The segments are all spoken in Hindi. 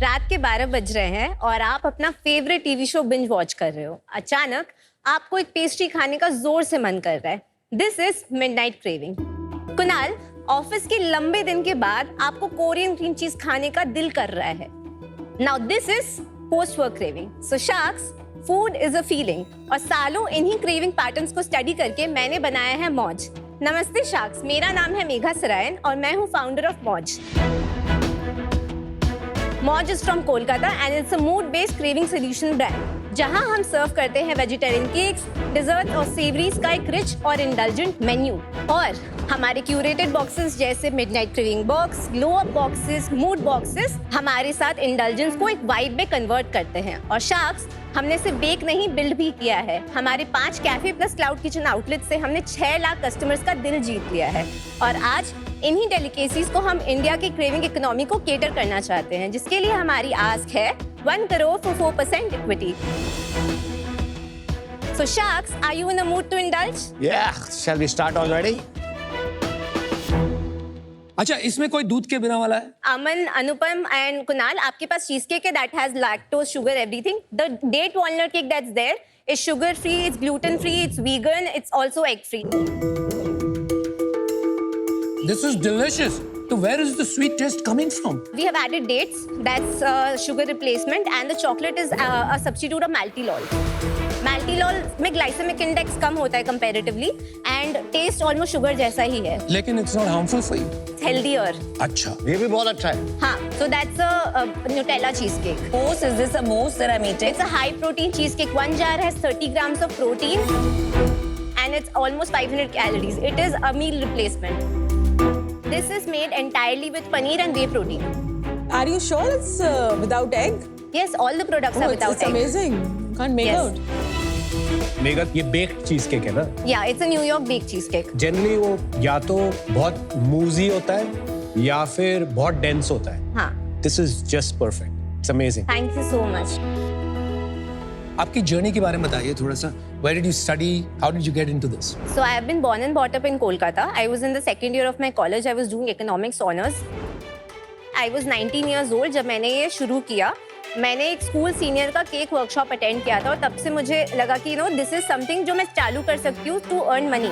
रात के 12 बज रहे हैं और आप अपना favourite TV show binge watch कर रहे हो। अचानक आपको एक पेस्ट्री खाने का जोर से मन कर रहा है। This is midnight craving. Kunal, office के लंबे दिन के बाद आपको कोरियन क्रीम चीज खाने का दिल कर रहा है। Now this is post work craving. So sharks, food is a feeling और सालों इन्हीं क्रेविंग पैटर्न्स को स्टडी करके मैंने बनाया है मौज। नमस्ते शार्क्स, मेरा नाम है मेघा सरायन और मैं हूँ फाउंडर ऑफ मौज। मौज is from Kolkata and it's a mood based craving solution brand, जहां हम सर्व करते हैं वेजिटेरियन केक्स, डिजर्ट और सेवरीज का एक रिच और इंडल्जेंट मेन्यू। और हमारे क्यूरेटेड बॉक्सेस जैसे midnight craving box, glow up boxes, mood boxes हमारे साथ इंडल्जेंस को एक वाइब में कन्वर्ट करते हैं। और शार्क्स, हमने सिर्फ बेक नहीं बिल्ड भी किया है। हमारे 5 cafe plus cloud kitchen outlet से हमने 6 लाख कस्टमर्स का दिल जीत लिया है। और आज इन्हीं डेलिकेसीज को हम इंडिया की क्रेविंग इकोनॉमी को केटर करना चाहते हैं, जिसके लिए हमारी आस्क है 1 crore for 4% equity. So Sharks, are you in a mood to indulge? Yeah, shall we start already? अच्छा, इसमें कोई दूध के बिना वाला है? Aman, Anupam and Kunal, आपके पास चीज केक है that has lactose, sugar, everything. The date walnut cake that's there is sugar free, it's gluten free, it's vegan, it's also egg free. This is delicious. So where is the sweet taste coming from? We have added dates, that's sugar replacement, and the chocolate is a substitute of maltilol. Maltilol में glycemic index कम होता है comparatively, and taste almost sugar जैसा ही है. लेकिन it's not harmful for you. It's healthier. अच्छा. ये भी बहुत अच्छा है। हाँ, so that's a Nutella cheesecake. Mousse, is this a mousse that I'm eating? It's a high protein cheesecake. One jar has 30 grams of protein, and it's almost 500 calories. It is a meal replacement. This is made entirely with paneer and whey protein. Are you sure it's without egg? Yes, all the products are without it's egg. amazing. Can't make Yes. out. Mega, ये बेक्ड चीज केक है ना? Yeah, it's a New York baked cheesecake. Generally वो या तो बहुत मूजी होता है या फिर बहुत डेंस होता है। हाँ. This is just perfect. It's amazing. Thank you so much. आपकी जर्नी के बारे में बताइए थोड़ा सा. Where did you study? How did you get into this? So I have been born and brought up in Kolkata. I was in the second year of my college. I was doing economics honors. I was 19 years old जब मैंने ये शुरू किया. मैंने एक स्कूल सीनियर का केक वर्कशॉप अटेंड किया था और तब से मुझे लगा कि दिस इज समथिंग जो मैं चालू कर सकती हूँ टू अर्न मनी.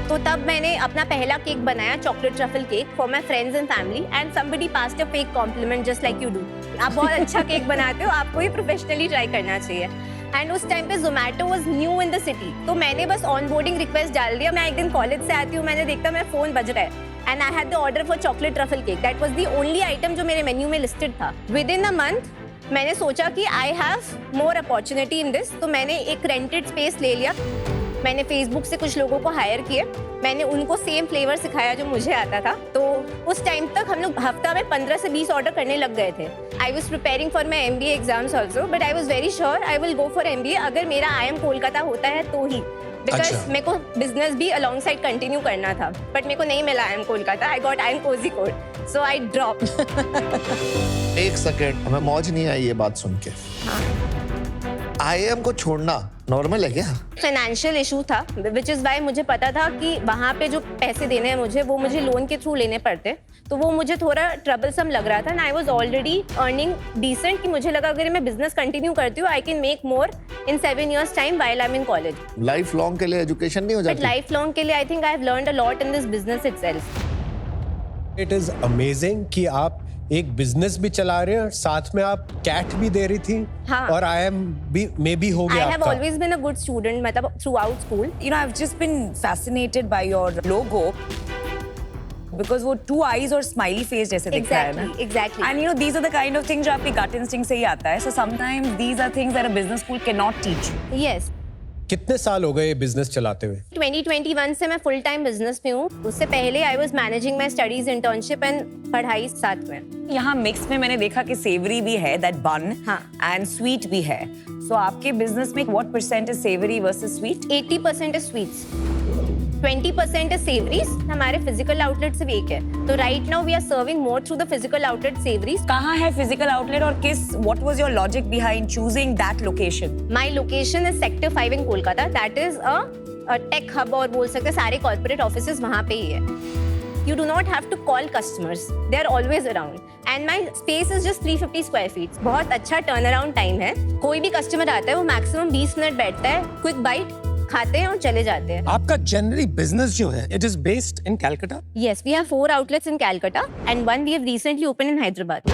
तो तब मैंने अपना पहला केक बनाया, chocolate truffle cake, for my friends and family, and somebody passed a fake compliment just like you do. आप बहुत अच्छा केक बनाते हो, आपको ये प्रोफेशनली ट्राई करना चाहिए. एंड उस टाइम पे Zomato was new in the city, तो मैंने बस ऑन बोर्डिंग रिक्वेस्ट डाल दिया. मैं एक दिन कॉलेज से आती हूँ, मैंने देखा मेरा फोन बज रहा है, and I had the order for chocolate truffle cake. That was the only item जो मेरे मेन्यू में लिस्टेड था. विद इन अ मंथ मैंने सोचा कि I have more opportunity in this, तो मैंने एक रेंटेड स्पेस ले लिया. मैंने फेसबुक से कुछ लोगों को हायर किए, मैंने उनको सेम फ्लेवर सिखाया जो मुझे आता था. तो उस टाइम तक हम लोग हफ्ता में 15 से 20 ऑर्डर करने लग गए थे. I was preparing for my MBA exams also, but I was very sure I will go for MBA अगर मेरा IIM कोलकाता होता है तो ही, बिकॉज अच्छा. मेरे को बिजनेस भी अलॉन्ग साइड कंटिन्यू करना था. बट मेरे को नहीं मिला IIM Kolkata. I got IIM Kozhikode, so I drop. एक सेकंड, हमें मौज नहीं आई ये बात सुन के. IIM को छोड़ना नॉर्मल है क्या? फाइनेंशियल इशू था, विच इज वाई मुझे पता था कि वहाँ पे जो पैसे देने हैं मुझे, वो मुझे लोन के थ्रू लेने पड़ते, तो वो मुझे थोड़ा ट्रबलसम लग रहा था. And I was already earning decent, कि मुझे लगा अगर मैं बिजनेस कंटिन्यू करती हूँ I can make more in 7 years time while I am in college. Life long के लिए एजुकेशन नहीं हो बट जाती? लाइफ लॉन्ग के लिए I think I have learned a lot in this business itself. It is amazing कि आप एक बिजनेस भी चला रहे हैं और साथ में आप कैट भी दे रही थी. हाँ. और IIM भी मे भी हो I गया have आपका. always been a good student, मतलब throughout school. You know, I've just been fascinated by your logo because वो 2 eyes और smiley face जैसे दिख रहा है ना. Exactly. And you know, these are the kind of things जो आपकी gut instinct से ही आता है. So sometimes these are things that a business school cannot teach you. Yes. कितने साल हो गए बिजनेस चलाते हुए? 2021 से मैं फुल टाइम बिजनेस में हूँ. उससे पहले I was managing my studies, internship and पढ़ाई साथ में. यहाँ मिक्स में मैंने देखा कि सेवरी भी है, दैट बन, हाँ. एंड स्वीट भी है. सो आपके बिजनेस में what percent is savoury versus sweet? 80% is sweets, 20% is savories. हमारे फिजिकल आउटलेट सिर्फ एक है, तो right now we are serving more through the physical outlet savouries. कहाँ है फिजिकल आउटलेट और किस, what was your logic behind choosing that location? My location is sector 5 in Kolkata. That is a tech hub, और बोल सकते हैं सारे कॉर्पोरेट ऑफिसेज वहाँ पे ही है. You do not have to call customers. They are always around. And my space is just 350 square feet. बहुत अच्छा टर्न अराउंड टाइम है. कोई भी कस्टमर आता है वो मैक्सिमम 20 मिनट बैठता है, क्विक बाइट खाते हैं और चले जाते हैं. आपका जनरली बिजनेस जो है, it is based in Calcutta? Yes, we have 4 outlets in Calcutta and one we have recently opened in Hyderabad.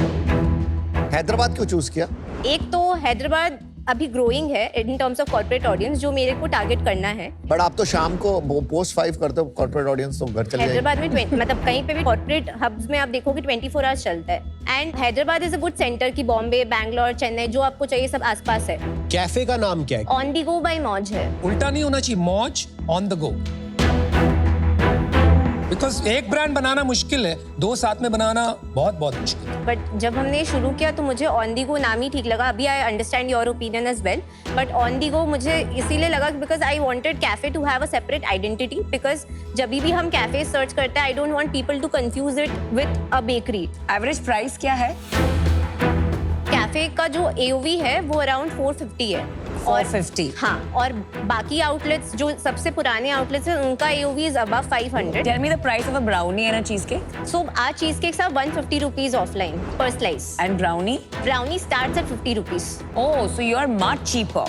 Hyderabad क्यों चूज किया? एक तो हैदराबाद अभी ग्रोइंग है in terms of corporate audience जो मेरे को टारगेट करना है. बट आप तो शाम को पोस्ट 5 करते हो, कॉर्पोरेट ऑडियंस तो घर चले जाएंगे. हैदराबाद में मतलब कहीं पे भी कॉर्पोरेट हब्स में आप देखोगे 24 आवर्स चलता है. And Hyderabad is a good centre की बॉम्बे, बैंगलोर, चेन्नई जो आपको चाहिए सब आसपास है. कैफे का नाम क्या है? ऑन दी गो बाय मौज है. उल्टा नहीं होना चाहिए, मौज ऑन द गो. बिकॉज एक ब्रांड बनाना मुश्किल है, 2 साथ में बनाना बहुत बहुत मुश्किल है. बट जब हमने शुरू किया तो मुझे ऑन दी गो नाम ही ठीक लगा. अभी I understand your opinion as well, but on the go मुझे इसीलिए लगा because I wanted cafe to have a separate identity. Because जब भी हम कैफे सर्च करते हैं I don't want people to confuse it with a bakery. Average price क्या है? कैफे का जो AOV है वो अराउंड 450 है. 450. हाँ, और बाकी आउटलेट्स जो सबसे पुराने आउटलेट्स हैं उनका AOV is above 500. Tell me the price of a brownie and a cheesecake. So our cheesecakes are 150 rupees offline per slice. And brownie? Brownie starts at 50 rupees. Oh, so you are much cheaper.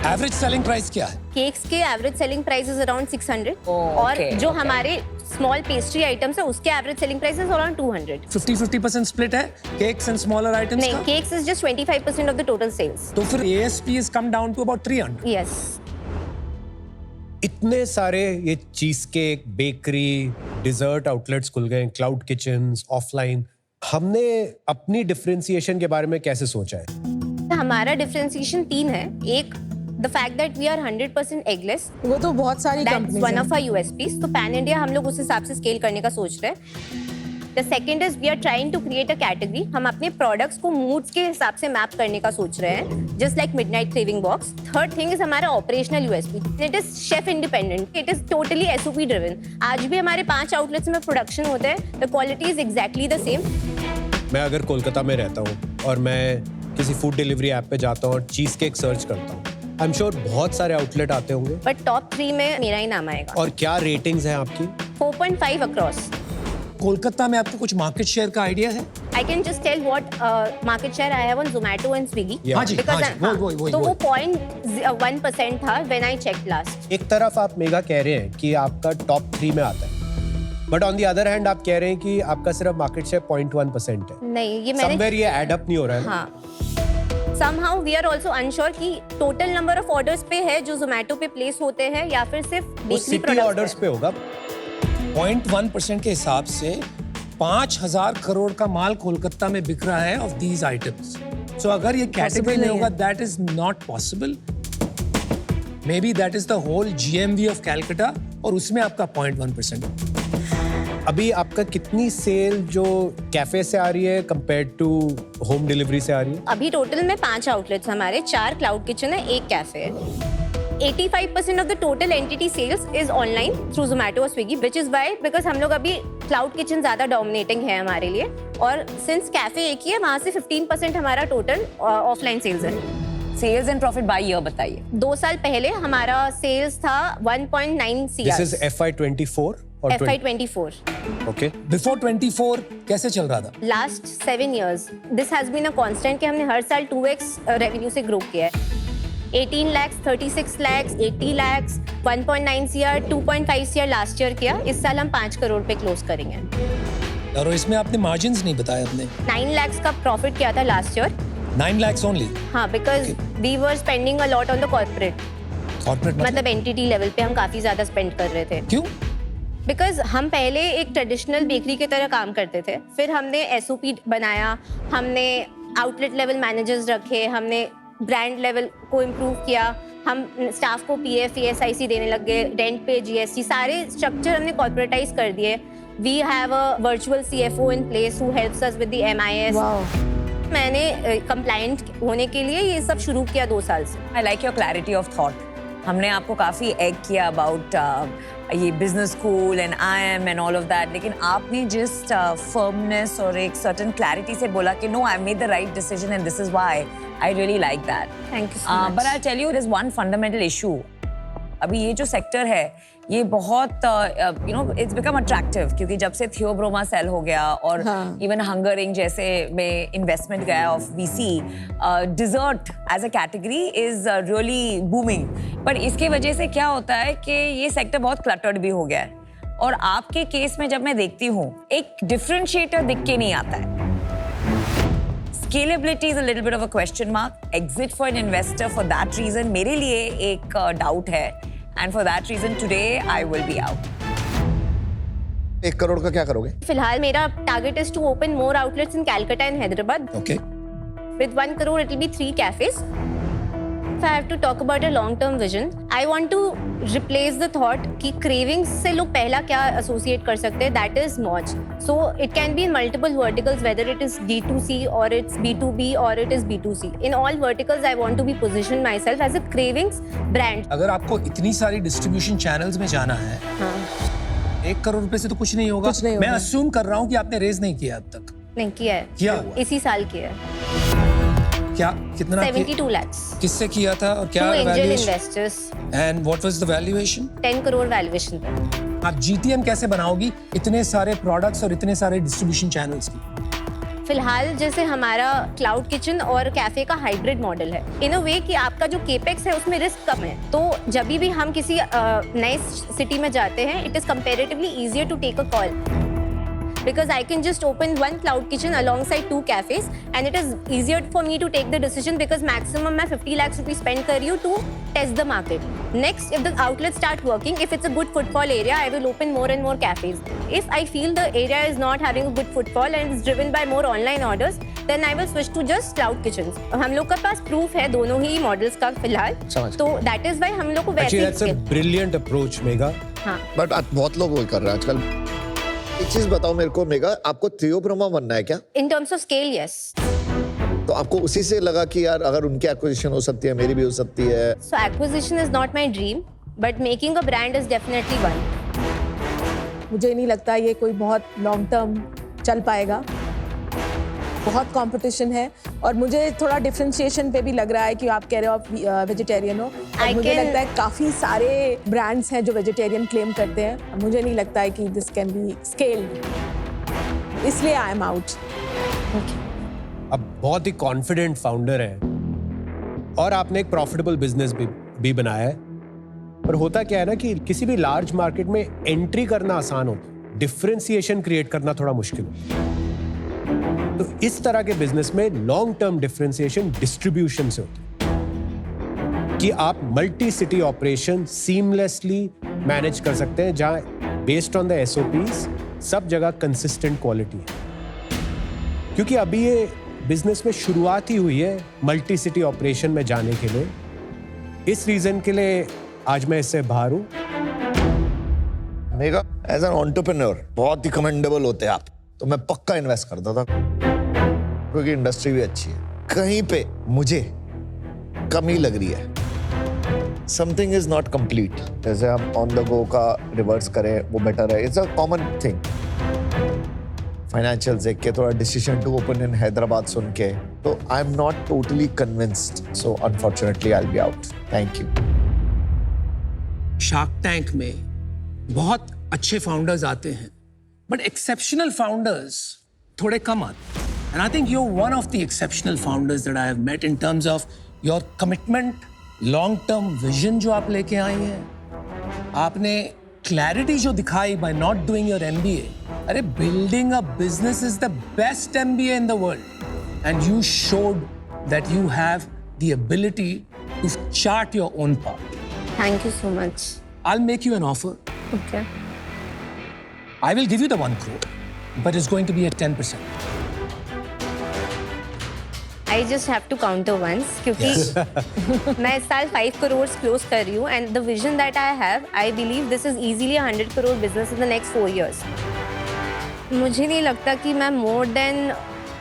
Average selling price क्या है? केक्स के average selling price is around 600. और okay, जो हमारे स्मॉल पेस्ट्री आइटम्स है उसके average selling price is around 200. 50-50% split है केक्स एंड स्मॉलर आइटम्स नहीं, का? Cakes is just 25% of the total sales. तो फिर ASP is come down to about 300. Yes. इतने सारे ये cheese cake, bakery, dessert outlets खुल गए, क्लाउड किचन्स, ऑफलाइन. हमने अपनी डिफरेंशिएशन के बारे में कैसे सोचा है? हमारा डिफरेंशिएशन 3 है. एक, the fact that we are 100% eggless. वो तो बहुत सारी That's companies one of our USPs. तो पैन इंडिया हम लोग उस हिसाब से स्केल करने का सोच रहे हैं. The second is we are trying to create a category. हम अपने प्रोडक्ट्स को मूड्स के हिसाब से मैप करने का सोच रहे हैं, just like midnight craving box. Third thing is हमारा operational USP. It is chef independent. It is totally SOP driven. आज भी हमारे 5 outlets में प्रोडक्शन होते हैं. The quality is exactly the same. मैं अगर कोलकाता में रहता हूँ और मैं किसी फूड डिलीवरी ऐप पे जाता हूँ और चीज केक सर्च करता हूँ, आई एम श्योर बहुत सारे आउटलेट आते होंगे. But top 3 में मेरा ही नाम आएगा. और क्या रेटिंग्स हैं आपकी? 4.5 across. कोलकाता में आपको कुछ मार्केट शेयर का आइडिया है? I can just tell what market share I have on Zomato and Swiggy. Yeah. हाँ जी, Because हाँ जी, वही, तो वही. वो 0.1% था when I checked last. एक तरफ आप मेगा कह रहे हैं कि आपका टॉप 3 में आता है, but on the other hand आप कह रहे हैं कि आपका सिर्फ मार्केट शेयर 0.1% है. नहीं, ये मैंने समवेयर ये ऐड अप नहीं हो रहा है. हाँ. Somehow we are also unsure कि total number of orders पे है जो Zomato पे place होते हैं या फिर सिर्फ वो बेकरी सिटी प्रोडक्ट्स ऑर्डर्स पे होगा. 0.1% के हिसाब से 5,000 करोड़ का माल कोलकाता में बिक रहा है ऑफ दीज आइटम्स. सो अगर ये कैटेगरी में होगा, that is not possible. Maybe that is the whole GMV of Calcutta और उसमें आपका 0.1%. अभी आपका कितनी सेल जो कैफे से आ रही है कंपेयर्ड टू होम डिलीवरी से आ रही है? अभी टोटल में 5 आउटलेट्स हमारे, 4 क्लाउड किचन है, 1 कैफे है. 85% of the total entity sales is online through Zomato और Swiggy, which is why because हम लोग अभी क्लाउड किचन ज्यादा डोमिनेटिंग है हमारे लिए. और सिंस कैफे एक ही है, वहाँ से 15% हमारा टोटल ऑफलाइन सेल्स है. Sales and profit by year बताइए. 2 साल पहले हमारा सेल्स था 1.9 CR. दिस इज FY24 और FY24. ओके. बिफोर 24 कैसे चल रहा था? Last 7 years this has been a constant कि हमने हर साल 2x रेवेन्यू से ग्रो किया है. 18 lakhs, 36 lakhs, 80 lakhs, 1.9 CR, 2.5 CR last year किया. इस साल हम 5 करोड़ पे क्लोज करेंगे. और इसमें आपने मार्जिन्स नहीं बताए अपने. 9 lakhs का प्रॉफिट किया था लास्ट ईयर. 9 lakhs only. हाँ, because we were spending a lot on the corporate. Corporate मतलब एंटिटी लेवल पे हम काफी ज्यादा स्पेंड कर रहे थे. क्यों? बिकॉज हम पहले एक ट्रेडिशनल बेकरी की तरह काम करते थे, फिर हमने SOP बनाया, हमने आउटलेट लेवल मैनेजर्स रखे, हमने ब्रांड लेवल को इम्प्रूव किया, हम स्टाफ को PF, ESIC देने लग गए, रेंट पे GST, सारे स्ट्रक्चर हमने कॉर्पोरेटाइज कर दिए. We have a virtual CFO in place who helps us with the MIS. मैंने कंप्लायंट होने के लिए ये सब शुरू किया 2 साल से. I like your clarity of thought. हमने आपको काफी एग किया अबाउट ये business school and IIM and all of that, लेकिन आपने जस्ट फर्मनेस और एक सर्टेन क्लैरिटी से बोला कि no, I made the right decision and this is why. I really like that. Thank you so much. But I'll tell you, there's one fundamental issue. अभी ये जो सेक्टर है ये बहुत you know it's become attractive, क्योंकि जब से थियोब्रोमा सेल हो गया और इवन हंगर इंक जैसे में इन्वेस्टमेंट गया of VC, dessert as a category is really booming. पर इसके वजह से क्या होता है कि ये सेक्टर बहुत क्लटर्ड भी हो गया है, और आपके केस में जब मैं देखती हूँ एक डिफरेंशिएटर दिख के नहीं आता है। Scalability is a little bit of a question mark. Exit for an investor for that reason मेरे लिए एक doubt है, and for that reason today I will be out. 1 crore का क्या करोगे? फिलहाल मेरा target is to open more outlets in Calcutta and Hyderabad. Okay. With 1 crore, it will be 3 cafes. If I have to talk about a long-term vision, I want to replace the thought कि cravings से लोग पहला क्या associate कर सकते हैं, that is मौज. So it can be in multiple verticals, whether it is D2C or it's B2B or it is B2C. In all verticals, I want to be positioned myself as a cravings brand. अगर आपको इतनी सारी डिस्ट्रीब्यूशन चैनल्स में जाना है, हाँ. 1 करोड़ रुपए से तो कुछ नहीं होगा। मैं अज्यूम कर रहा हूँ कि आपने रेज नहीं किया अब तक। नहीं किया है। किया हुआ? इसी साल किया है। क्या कितना? 72 lakhs. किससे किया था और क्या Two angel valuation? investors. And what was the valuation? 10 crore valuation पे। आप जीटीएम कैसे बनाओगी इतने सारे प्रोडक्ट्स और इतने सारे डिस्ट्रीब्यूशन चैनल्स की? फिलहाल जैसे हमारा क्लाउड किचन और कैफे का हाइब्रिड मॉडल है, इन अ वे कि आपका जो केपेक्स है उसमें रिस्क कम है, तो जब भी हम किसी नए सिटी में जाते हैं, it is comparatively easier to take a call because I can just open one cloud kitchen alongside 2 cafes and it is easier for me to take the decision because maximum मैं 50 lakhs rupees spend कर रही हूँ to test the market. Next, if the outlets start working, if it's a good footfall area, I will open more and more cafes. If I feel the area is not having a good footfall and is driven by more online orders, then I will switch to just cloud kitchens. हम लोग के पास proof है दोनों ही मॉडल्स का फिलहाल, तो that is why हम लोग को वैसे Actually, that's a brilliant approach, Megha. हाँ. बट बहुत लोग वो कर रहे हैं आजकल। एक चीज बताओ मेरे को मेगा, आपको थियोब्रोमा बनना है क्या? In terms of scale, yes. तो आपको उसी से लगा कि यार अगर उनकी एक्विजिशन हो सकती है मेरी भी हो सकती है? So acquisition is not my dream, but making a brand is definitely one. मुझे नहीं लगता ये कोई बहुत लॉन्ग टर्म चल पाएगा, बहुत कंपटीशन है, और मुझे थोड़ा डिफरेंशिएशन पे भी लग रहा है कि आप कह रहे हो आप वेजिटेरियन हो, और मुझे लगता है काफ़ी सारे ब्रांड्स हैं जो वेजिटेरियन क्लेम करते हैं। मुझे नहीं लगता है कि दिस कैन बी स्केल्ड, इसलिए आई एम आउट। अब बहुत ही कॉन्फिडेंट फाउंडर है और आपने एक प्रॉफिटेबल बिजनेस भी बनाया है, पर होता क्या है ना कि किसी भी लार्ज मार्केट में एंट्री करना आसान होता, डिफरेंशिएशन क्रिएट करना थोड़ा मुश्किल होता। तो इस तरह के बिजनेस में लॉन्ग टर्म डिफरेंशिएशन डिस्ट्रीब्यूशन से होता है कि आप multi city operation seamlessly manage कर सकते हैं, जहां बेस्ड ऑन द एसओपीज सब जगह कंसिस्टेंट क्वालिटी है। क्योंकि अभी ये बिजनेस में शुरुआत ही हुई है मल्टी सिटी ऑपरेशन में जाने के लिए, इस रीजन के लिए आज मैं इससे बाहर हूं। मेगा एज एन एंटरप्रेन्योर बहुत ही कमेंडेबल होते हैं आप, तो मैं पक्का इन्वेस्ट करता था, क्योंकि इंडस्ट्री भी अच्छी है। कहीं पे मुझे कमी लग रही है, समथिंग इज नॉट कंप्लीट। जैसे हम ऑन द गो का रिवर्स करें वो बेटर है, it's a common thing. Financial देख के थोड़ा decision to open in Hyderabad सुन के, तो I am not totally convinced, so unfortunately I will be out. Thank you. Shark tank में बहुत अच्छे फाउंडर्स आते हैं, बट एक्सेप्शनल फाउंडर्स थोड़े कम आते हैं। And I think you're one of the exceptional founders that I have met in terms of your commitment, long-term vision जो आप लेके आई हैं, आपने clarity जो दिखाई by not doing your MBA. अरे building a business is the best MBA in the world, and you showed that you have the ability to chart your own path. Thank you so much. I'll make you an offer. Okay. I will give you the 1 crore, but it's going to be at 10%. I just have to counter once क्योंकि मैं इस साल 5 crore close कर रही हूँ, and the vision that I have, I believe this is easily a 100 crore business in the next 4 years. मुझे नहीं लगता कि मैं more than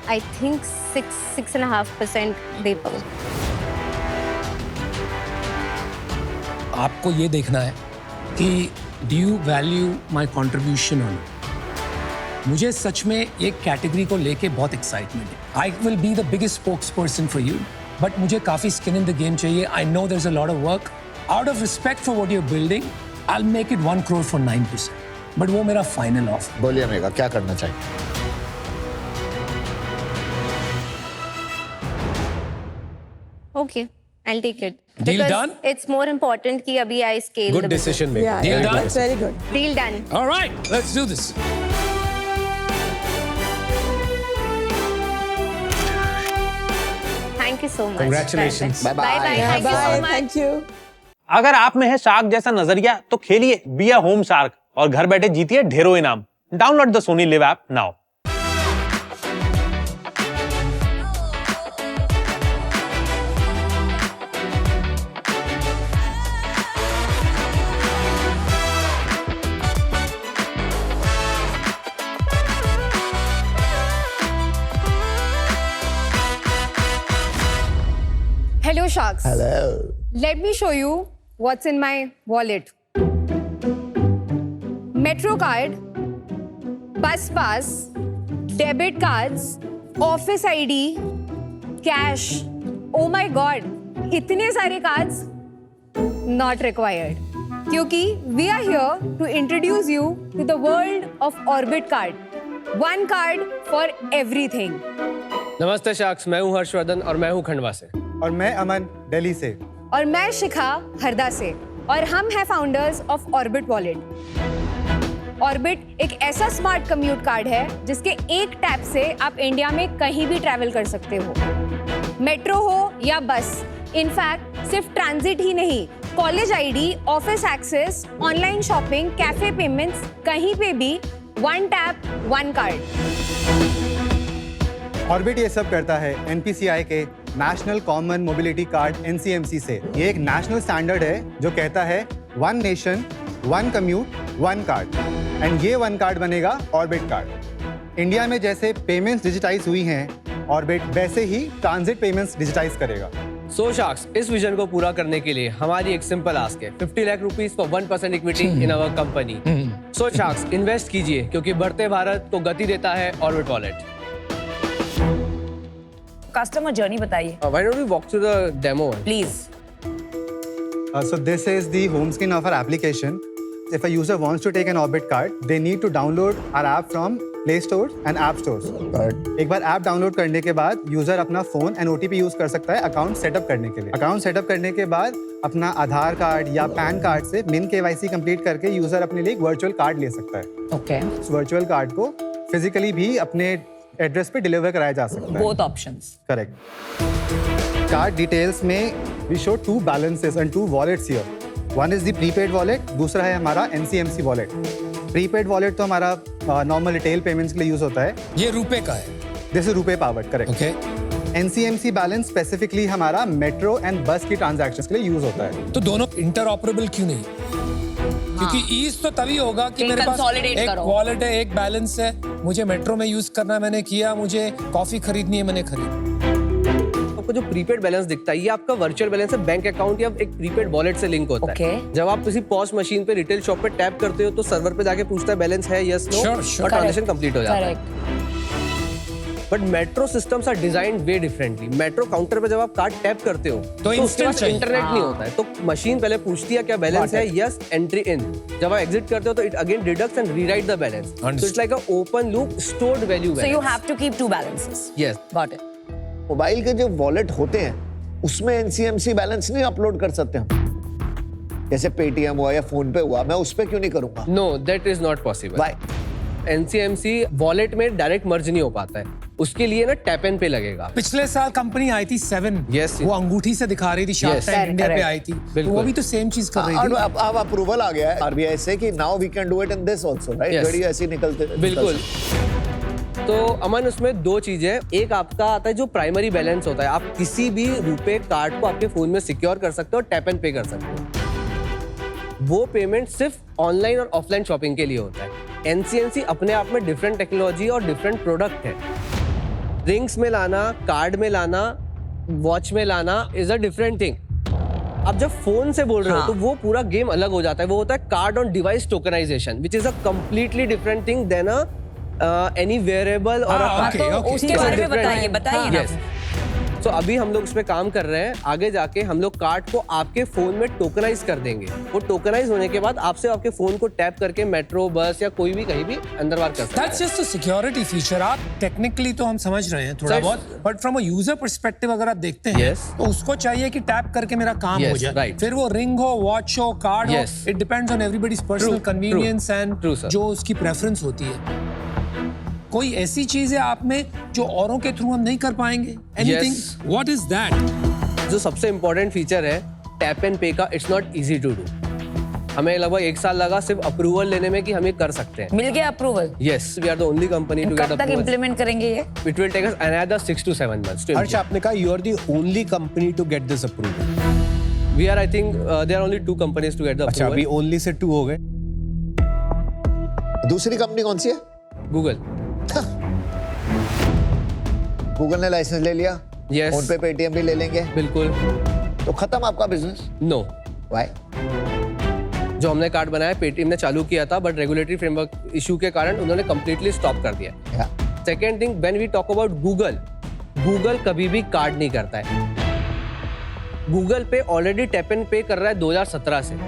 I think 6.5% दे पाऊँ। आपको ये देखना है कि do you value my contribution or not? मुझे सच में एक कैटेगरी को लेके बहुत एक्साइटमेंट है। I will be the biggest spokes person for you, but मुझे काफ़ी स्किन इन द गेम चाहिए। I know there is a lot of work, out of respect for what you're building, I'll make it 1 crore for 9%. But वो मेरा final offer. बोलिए मेगा क्या करना चाहिए? Okay, I'll take it. Deal Because done? It's more important कि अभी I scale Good the business. decision making. Yeah, Deal yeah, done? that's very good. Deal done. All right, let's do this. Thank you so much. Congratulations. Perfect. Bye bye. Yeah, Thank you so bye. much. Thank you. अगर आप में है शार्क जैसा नजरिया तो खेलिए बी अ होम शार्क और घर बैठे जीतिए ढेरों इनाम। Download the Sony live app now. Hello, sharks. Hello. Let me show you what's in my wallet. Metro card, bus pass, debit cards, office ID, cash. Oh my God, इतने सारे cards not required. क्योंकि we are here to introduce you to the world of Orbit card. One card for everything. नमस्ते शार्क्स, मैं हूं हर्षवर्धन और मैं हूं खंडवा से। और मैं अमन दिल्ली से। और मैं शिखा हरदा से और हम हैं founders of orbit wallet. Orbit एक ऐसा स्मार्ट कम्यूट कार्ड है जिसके एक टैप से आप इंडिया में कहीं भी ट्रैवल कर सकते हो, मेट्रो हो या बस। इनफैक्ट सिर्फ ट्रांजिट ही नहीं, college ID, office access, online shopping, cafe payments, कहीं पे भी one tap one card. Orbit ये सब करता है एनपीसीआई के national common mobility card NCMC से। ये एक नेशनल स्टैंडर्ड है जो कहता है one nation one commute one card, and ये वन कार्ड बनेगा ऑर्बिट कार्ड। इंडिया में जैसे पेमेंट्स डिजिटाइज हुई हैं ऑर्बिट, वैसे ही ट्रांजिट पेमेंट्स डिजिटाइज करेगा। सो शार्क्स, इस विजन को पूरा करने के लिए हमारी एक सिंपल आस्क है 50 lakh rupees for 1% equity in our company. So sharks, invest कीजिए क्योंकि बढ़ते भारत को गति देता है ऑर्बिट वॉलेट। कस्टमर जर्नी बताइए Why don't we walk through the demo? Please. So this is the home screen of our application. If a user wants to take an Orbit card, they need to download our app from Play Store and App Stores. एक बार ऐप डाउनलोड करने के बाद यूजर अपना फोन एंड ओटीपी यूज कर सकता है अकाउंट सेटअप करने के लिए। अकाउंट सेटअप करने के बाद अपना आधार कार्ड या पैन कार्ड से मिन केवाईसी कंप्लीट करके यूजर अपने लिए एक वर्चुअल कार्ड ले सकता है। ओके, उस वर्चुअल कार्ड को फिजिकली भी अपने एड्रेस पे डिलीवर कराया जा सकता है। Both options. Correct. Card details में we show 2 balances and 2 wallets here. One is the prepaid wallet, दूसरा है हमारा NCMC wallet. प्रीपेड वॉलेट तो हमारा नॉर्मल रिटेल पेमेंट्स के लिए यूज होता है। ये रुपए का है। This is RuPay powered, correct. Okay. NCMC balance specifically हमारा मेट्रो एंड बस की ट्रांजैक्शंस के लिए यूज होता है। तो दोनों इंटरऑपरेबल क्यों नहीं? क्योंकि ईज तो तभी होगा कि मेरे पास एक वॉलेट है, एक बैलेंस है, मुझे मेट्रो में यूज करना है, मैंने किया, मुझे कॉफी खरीदनी है, मैंने खरीदी। आपको जो प्रीपेड बैलेंस दिखता है ये आपका वर्चुअल बैलेंस है, बैंक अकाउंट या एक प्रीपेड वॉलेट से लिंक होता है। जब आप किसी पॉस मशीन पे रिटेल शॉप पे टैप करते हो तो सर्वर पे जाके पूछता है बैलेंस है, यस नो, और ट्रांजैक्शन कंप्लीट हो जाता है। But metro systems are designed way differently. Metro counter पे जब आप कार्ड टैप करते हो तो उसके पास इंटरनेट नहीं होता है, तो मशीन पहले पूछती है क्या बैलेंस है, यस, एंट्री इन। जब आप एग्जिट करते हो तो it again deducts and rewrite the balance. So it's like a open loop stored value. So you have to keep 2 balances. Yes, got it. Mobile के जो वॉलेट होते हैं उसमें एनसीएमसी बैलेंस नहीं अपलोड कर सकते हम? जैसे पेटीएम हुआ या फोन पे हुआ, मैं उस पे क्यों नहीं करूंगा? No, that is not possible. Why? NCMC wallet में डायरेक्ट मर्ज नहीं हो पाता है, उसके लिए ना टैप एंड पे लगेगा। पिछले साल कंपनी आई थी 7, Yes, वो अंगूठी से दिखा रही थी, शार्क टैंक इंडिया पे आई थी, तो वो भी तो सेम चीज कर रही थी। अब अप्रूवल आ गया है आरबीआई से कि now we can do it in this also, right? घड़ी ऐसी निकलते। बिल्कुल। तो अमन, उसमें 2 चीजें, एक आपका आता है जो प्राइमरी बैलेंस होता है, आप किसी भी रुपए कार्ड को आपके फोन में सिक्योर कर सकते हो, टैप एंड पे कर सकते हो। वो पेमेंट सिर्फ ऑनलाइन और ऑफलाइन शॉपिंग के लिए होता है। एनसीएमसी अपने आप में डिफरेंट टेक्नोलॉजी और डिफरेंट प्रोडक्ट है। रिंग्स में लाना, कार्ड में लाना, वॉच में लाना इज अ डिफरेंट थिंग। अब जब फोन से बोल रहे हो तो वो पूरा गेम अलग हो जाता है। वो होता है card on device tokenisation, which is a completely different thing than any variable और उसके बारे में बताइए ना। सो तो अभी हम लोग उस पर काम कर रहे हैं। आगे जाके हम लोग कार्ड को आपके फोन में टोकनाइज कर देंगे। वो टोकनाइज होने के बाद आपसे आपके फोन को टैप करके मेट्रो, बस या कोई भी कहीं भी अंदर बाहर कर सकते हैं। That's just a security feature. आप टेक्निकली तो हम समझ रहे हैं थोड़ा Sir, बहुत, but from a user perspective अगर आप देखते हैं Yes. तो उसको चाहिए कि टैप करके मेरा काम Yes, हो जाए। right. फिर वो रिंग हो, वॉच हो, कार्ड Yes. हो, it depends on everybody's personal True, convenience and True, sir. जो उसकी प्रेफरेंस होती है। कोई ऐसी चीज है आप में जो औरों के थ्रू हम नहीं कर पाएंगे? एनीथिंग? What is that? जो सबसे इम्पोर्टेंट फीचर है टैप एंड पे का, it's not easy to do. हमें लगभग 1 साल लगा सिर्फ अप्रूवल लेने में कि हम ये कर सकते हैं। मिल गया approval? Yes, we are the only company to get कब तक अप्रूवल। इम्प्लीमेंट करेंगे ये? It will take us another 6 to 7 months to Harsh, आपने कहा you are the only company to get this approval. We are, I think there are only 2 companies to get the अच्छा, approval. अभी ओनली से 2 हो गए। दूसरी कंपनी कौन सी है? गूगल। गूगल ने लाइसेंस ले लिया, Yes. फोन पे, पेटीएम भी ले लेंगे, बिल्कुल। तो खत्म आपका बिजनेस। No, why? जो हमने कार्ड बनाया पेटीएम ने चालू किया था, बट रेगुलेटरी फ्रेमवर्क इशू के कारण उन्होंने कंप्लीटली स्टॉप कर दिया। Second thing, when we talk about Google, Google कभी भी कार्ड नहीं करता है। गूगल पे ऑलरेडी टैप एंड पे कर रहा है 2017 से।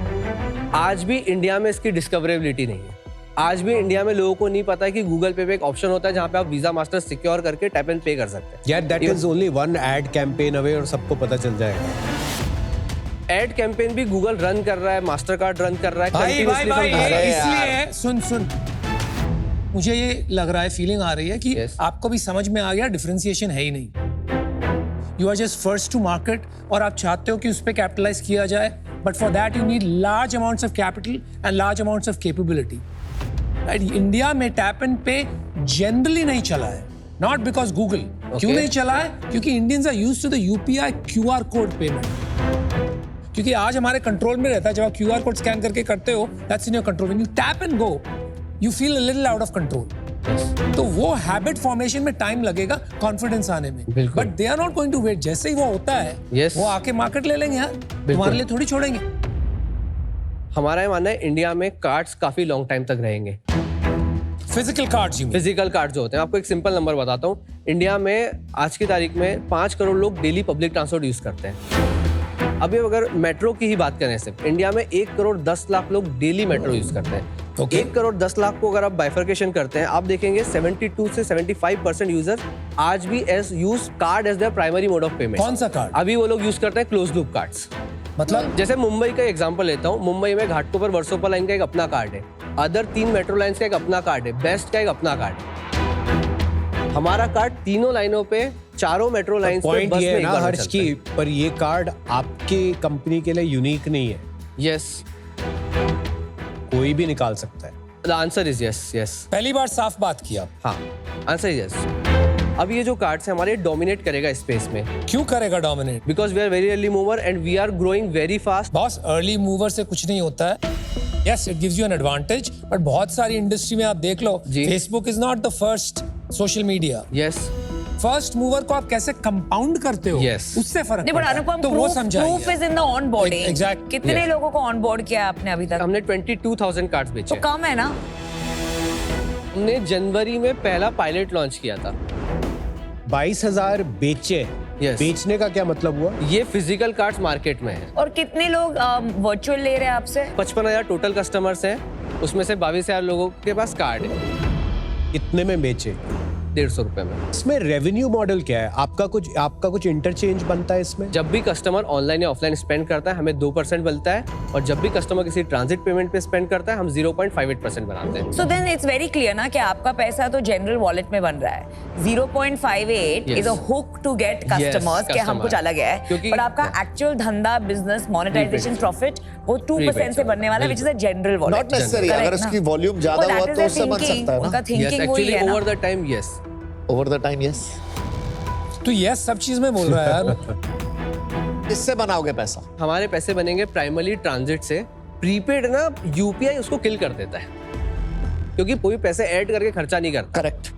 आज भी इंडिया में इसकी डिस्कवरेबिलिटी नहीं है। आज भी इंडिया में लोगों को नहीं पता है कि गूगल पे एक ऑप्शन होता है जहां पे आप वीजा मास्टर सिक्योर करके टैप एंड पे कर सकते हैं। यार, that is only one ad campaign away और सबको पता चल जाएगा। एड कैंपेन भी गूगल रन कर रहा है, मास्टर कार्ड रन कर रहा है भाई continuously from Google। अरे इसलिए है, सुन मुझे ये लग रहा है, फीलिंग आ रही है कि Yes. आपको भी समझ में आ गया डिफरेंशिएशन है ही नहीं। You are just first to market और आप चाहते हो कि उस पर कैपिटलाइज किया जाए, but for that you need large amounts of capital and large amounts of capability. India में टैप एंड पे जनरली नहीं चला है, नॉट बिकॉज गूगल। क्यों नहीं चला है? क्योंकि Indians are used to the UPI QR code payment. क्योंकि आज हमारे कंट्रोल में रहता है, जब आप क्यूआर कोड स्कैन करके करते हो, that's in your control. When you tap and go, you feel a little out of control. तो वो हैबिट फॉर्मेशन में टाइम लगेगा, कॉन्फिडेंस आने में। बिल्कुल। But they are not going to wait. जैसे ही वो होता है, Yes. वो आके मार्केट ले लेंगे यार, तुम्हारे लिए थोड़ी छोड़ेंगे। हमारा ये मानना है इंडिया में कार्ड्स काफी लॉन्ग टाइम तक रहेंगे। फिजिकल कार्ड्स, फिजिकल कार्ड जो होते हैं, आपको एक सिंपल नंबर बताता हूँ। इंडिया में आज की तारीख में 5 करोड़ लोग डेली पब्लिक ट्रांसपोर्ट यूज करते हैं। अभी अगर मेट्रो की ही बात करें, सिर्फ इंडिया में 1 करोड़ 10 लाख लोग डेली मेट्रो यूज करते हैं। Okay. 1 करोड़ 10 लाख को अगर आप बाइफर्केशन करते हैं, आप देखेंगे 72 से 75% यूजर आज भी use card as their primary mode of payment. कौन सा कार्ड? अभी वो लोग यूज करते हैं क्लोज लूप कार्ड्स। मतलब जैसे मुंबई का एग्जांपल लेता हूँ, मुंबई में घाटकोपर वर्सोपा लाइन का एक अपना कार्ड है, अदर 3 मेट्रो लाइंस का एक अपना कार्ड है, बेस्ट का एक अपना कार्ड है। हमारा कार्ड तीनों लाइनों पे, चारों मेट्रो लाइंस पे पॉइंट बस ये में है एक ना बार में हर्ष चलता की, है। पर ये कार्ड आपके कंपनी के लिए यूनिक नहीं है, यस, कोई भी निकाल सकता है। The answer is yes. Yes, पहली बार साफ बात किया। हाँ, आंसर इज यस। अब ये जो कार्ड्स है हमारे डोमिनेट करेगा स्पेस में, क्यों करेगा dominate? Because we are very early mover and we are growing very fast. Boss, early mover से कुछ नहीं होता है। Yes, it gives you an advantage, but बहुत सारी इंडस्ट्री में आप देख लो, जी। Facebook is not the first social media. Yes, first mover को आप कैसे कंपाउंड करते हो, Yes. उससे फर्क नहीं, बट पड़ता है। अनुपम, तो वो समझाइए। Proof is in the onboarding. Exact- कितने Yes. लोगों को ऑनबोर्ड किया आपने अभी तक? हमने 22,000 कार्ड्स बेचे तो हैं। कम है ना? हमने जनवरी में पहला पायलट लॉन्च किया था। 22,000 बेचे। Yes. बेचने का क्या मतलब हुआ? ये फिजिकल कार्ड्स मार्केट में है। और कितने लोग वर्चुअल ले रहे हैं आपसे? 55,000 टोटल कस्टमर्स हैं, उसमें से 22,000 लोगों के पास कार्ड है। कितने में बेचे? 150 रुपए में। इसमें रेवेन्यू मॉडल क्या है? आपका कुछ इंटरचेंज बनता है इसमें? जब भी कस्टमर ऑनलाइन या ऑफलाइन स्पेंड करता है, हमें 2% मिलता है, और जब भी कस्टमर किसी ट्रांजिट पेमेंट पे स्पेंड करता है, हम 0.58% बनाते हैं। So then it's very clear ना कि आपका पैसा तो जनरल वॉलेट में बन रहा है। 0.58 Yes. Is a hook to get customers कि हम customer. कुछ अलग है, क्योंकि- बट आपका एक्चुअल धंधा, बिजनेस, मोनेटाइजेशन, प्रॉफिट वो 2% से बनने वाला, विच is a general wallet. Not necessary, अगर उसकी वॉल्यूम ज्यादा हुआ तो उससे बन सकता है उनका ना। थिंकिंग वही एक्चुअली है ना। Over the time, yes. Over the time, yes. तो यस सब चीज में बोल रहा है यार। इससे बनाओगे पैसा? हमारे पैसे बनेंगे प्राइमरली ट्रांजिट से। प्रीपेड ना यूपीआई उसको किल कर देता है, क्योंकि कोई पैसे ऐड करके खर्चा नहीं करता। करेक्ट।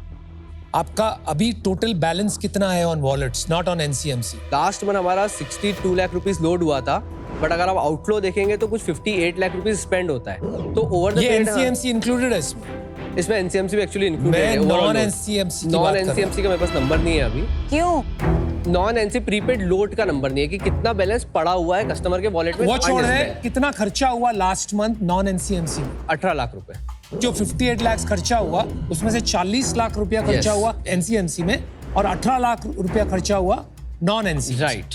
आपका अभी टोटल बैलेंस कितना है on wallets, not on NCMC? Last month हमारा 62 लाख रुपीस लोड हुआ था, बट अगर आप आउटफ्लो देखेंगे तो कुछ 58 लाख रुपीस स्पेंड होता है। तो ओवर द ये पीरियड एनसीएमसी इंक्लूडेड है इसमें? इसमें एनसीएमसी भी एक्चुअली इंक्लूडेड मैं है। नॉन एनसीएमसी की बात नॉन कर रहा हूं। एनसीएमसी का मेरे पास नंबर नहीं है अभी। क्यों? नॉन एनसी प्रीपेड लोड का नंबर नहीं है कि कितना बैलेंस पड़ा हुआ है कस्टमर के वॉलेट में। वो छोड़ है, कितना खर्चा हुआ लास्ट मंथ नॉन एनसीएमसी में? 18 लाख रुपए। जो 58 लाख खर्चा हुआ उसमें से 40 लाख रुपया खर्चा हुआ एनसीएमसी में और 18 लाख रुपया खर्चा हुआ नॉन एनसी। राइट।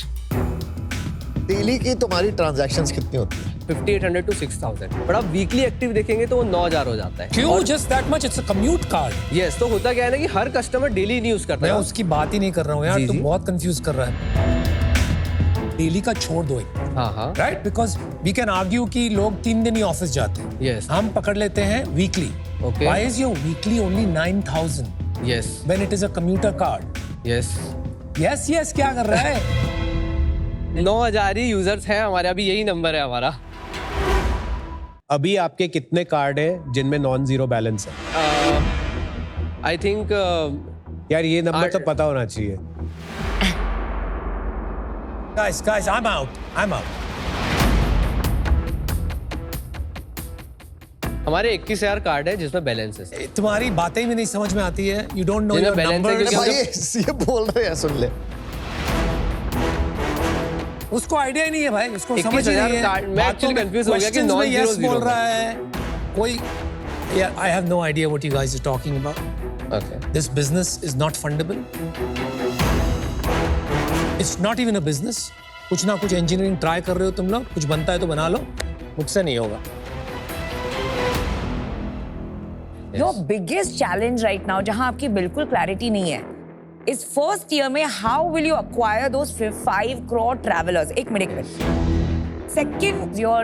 डेली की तुम्हारी ट्रांजैक्शंस कितनी होती है? 5800 to 6000। बट आप वीकली एक्टिव देखेंगे तो वो 9000 हो जाता है। क्यों? Just that much? It's a commute card. Yes, तो होता क्या है ना कि हर कस्टमर डेली नहीं यूज करता मैं है। उसकी बात ही नहीं कर रहा हूँ यार, जी, तुम जी। बहुत कंफ्यूज कर रहा है। डेली का छोड़ दो एक, हाँ हाँ। Right? Because we can argue कि लोग 3 दिन ही ऑफिस जाते हैं। Yes. हम पकड़ लेते हैं weekly. Okay. Why is your weekly only 9,000 yes when it is a commuter card? Yes. Yes, yes, क्या कर रहा है? 9000 ही यूजर्स हैं हमारे, अभी यही नंबर है हमारा। अभी आपके कितने कार्ड हैं जिनमें नॉन जीरो बैलेंस है? आई थिंक यार ये नंबर तो पता होना चाहिए। Guys, I'm out. हमारे 21,000 कार्ड है जिसमें बैलेंस है। तुम्हारी बातें भी नहीं समझ में आती है। You don't know जिनमें your balance है numbers. क्योंकि भाई ये बोल रहे हैं, सुन ले। उसको आइडिया ही नहीं है भाई, उसको समझ ही 21,000 नहीं है। कार्ड- मैं बातों actually में confused हो गया कि questions में yes 900 बोल रहा है कोई। Yeah, I have no idea what you guys are talking about. Okay. This business is not fundable. It's not even a business. कुछ ना कुछ engineering try कर रहे हो तुम लोग, कुछ बनता है तो बना लो, मुझसे नहीं होगा। Your biggest challenge right now, जहां आपकी बिल्कुल क्लैरिटी नहीं है, इस फर्स्ट ईयर में how will you acquire those 5 crore travelers? एक minute. Second, your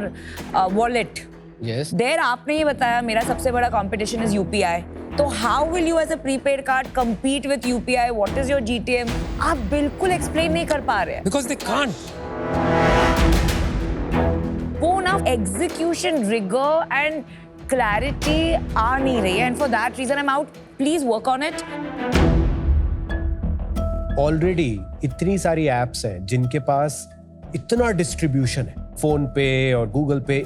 wallet. Yes. There आपने ये बताया मेरा सबसे बड़ा competition is UPI. तो how will you as a prepaid card compete with UPI? What is your GTM? आप बिल्कुल explain नहीं कर पा रहे हैं। Because they can't. वो ना execution rigor and clarity आ नहीं रही है, and for that reason I'm out. Please work on it. Already इतनी सारी एप्स हैं जिनके पास इतना डिस्ट्रीब्यूशन है, फोन पे और गूगल पे।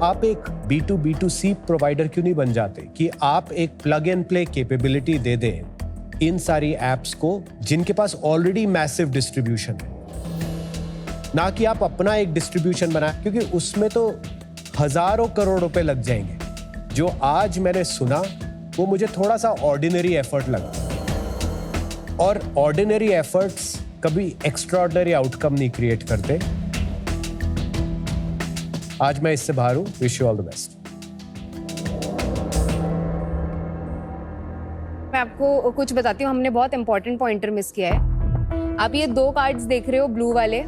आप एक B2B2C प्रोवाइडर क्यों नहीं बन जाते कि आप एक प्लग एंड प्ले कैपेबिलिटी दे दें इन सारी एप्स को जिनके पास ऑलरेडी मैसिव डिस्ट्रीब्यूशन है, ना कि आप अपना एक डिस्ट्रीब्यूशन बनाए, क्योंकि उसमें तो हजारों करोड़ रुपए लग जाएंगे। जो आज मैंने सुना वो मुझे थोड़ा सा ऑर्डिनरी एफर्ट लगा, और ऑर्डिनरी एफर्ट्स कभी एक्स्ट्राऑर्डिनरी आउटकम नहीं क्रिएट करते। आज मैं इससे बाहर हूं। Wish you all the best. मैं आपको कुछ बताती हूँ, हमने बहुत इंपॉर्टेंट पॉइंटर मिस किया है। आप ये 2 कार्ड्स देख रहे हो ब्लू वाले।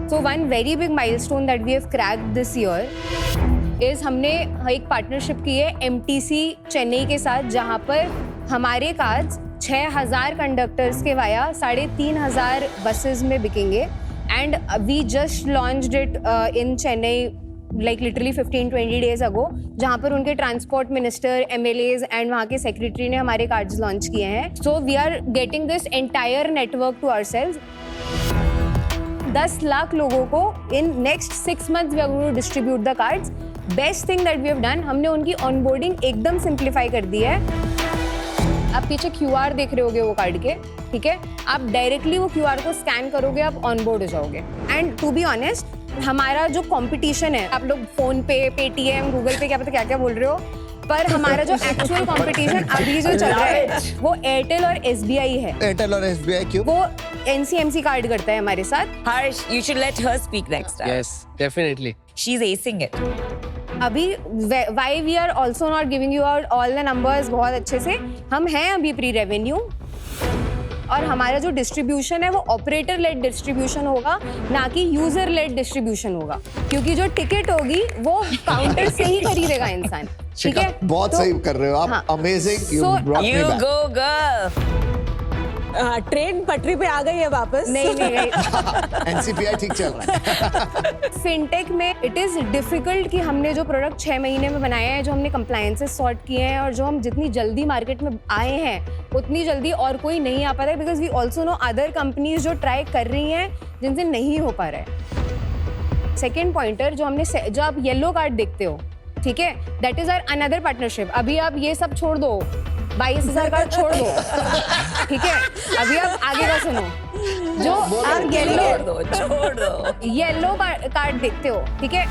So one very big milestone that we have cracked this year is हमने एक पार्टनरशिप की है MTC चेन्नई के साथ, जहाँ पर हमारे कार्ड्स 6,000 कंडक्टर्स के वाया 3,500 बसेस में बिकेंगे। And we just launched it in Chennai like literally 15-20 days ago, जहाँ पर उनके ट्रांसपोर्ट मिनिस्टर, MLAs एंड वहाँ के सेक्रेटरी ने हमारे कार्ड्स लॉन्च किए हैं। So we are getting this entire network to ourselves. 10 लाख लोगों को in next 6 months we are going to distribute the cards. Best thing that we have done, हमने उनकी ऑनबोर्डिंग एकदम सिंप्लीफाई कर दी है। आप पीछे QR देख रहे होगे वो कार्ड के, ठीक है? आप डायरेक्टली वो QR को स्कैन करोगे, आप ऑनबोर्ड हो जाओगे। एंड टू बी ऑनेस्ट, हमारा जो कंपटीशन है, आप लोग फोन पे, पेटीएम, गूगल पे क्या पता क्या क्या बोल रहे हो, पर हमारा जो एक्चुअल कंपटीशन अभी जो चल रहा है वो एयरटेल और SBI है। एयरटेल और SBI क्यों? वो NCMC कार्ड करता है हमारे साथ। Harsh, you should let her speak next time. Yes, definitely. She's acing it. अभी why we are also not giving you out all the numbers बहुत अच्छे से, हम हैं अभी प्री रेवेन्यू, और हमारा जो डिस्ट्रीब्यूशन है वो ऑपरेटर लेड डिस्ट्रीब्यूशन होगा, ना कि यूजर लेड डिस्ट्रीब्यूशन होगा, क्योंकि जो टिकट होगी वो काउंटर से ही खरीदेगा इंसान। ठीक है? बहुत तो- सही कर रहे हो आप। हाँ। Amazing, you So, brought me You back. go, girl. Train पटरी पे आ गई है वापस। नहीं NCPI ठीक चल रहा है। फिनटेक में इट इज़ डिफिकल्ट कि हमने जो प्रोडक्ट 6 महीने में बनाया है, जो हमने कंप्लायंसेस सॉर्ट किए हैं, और जो हम जितनी जल्दी मार्केट में आए हैं उतनी जल्दी और कोई नहीं आ पाता है, because we also know other companies जो ट्राई कर रही हैं जिनसे नहीं हो पा रहा है। सेकेंड पॉइंटर जो हमने, जो आप येलो कार्ड देखते हो, ठीक है, that is our another partnership. अभी आप ये सब छोड़ दो, 22,000 कार्ड छोड़ दो, ठीक है। अभी आप आगे का सुनो। जो आप येलो कार्ड देखते हो, ठीक है,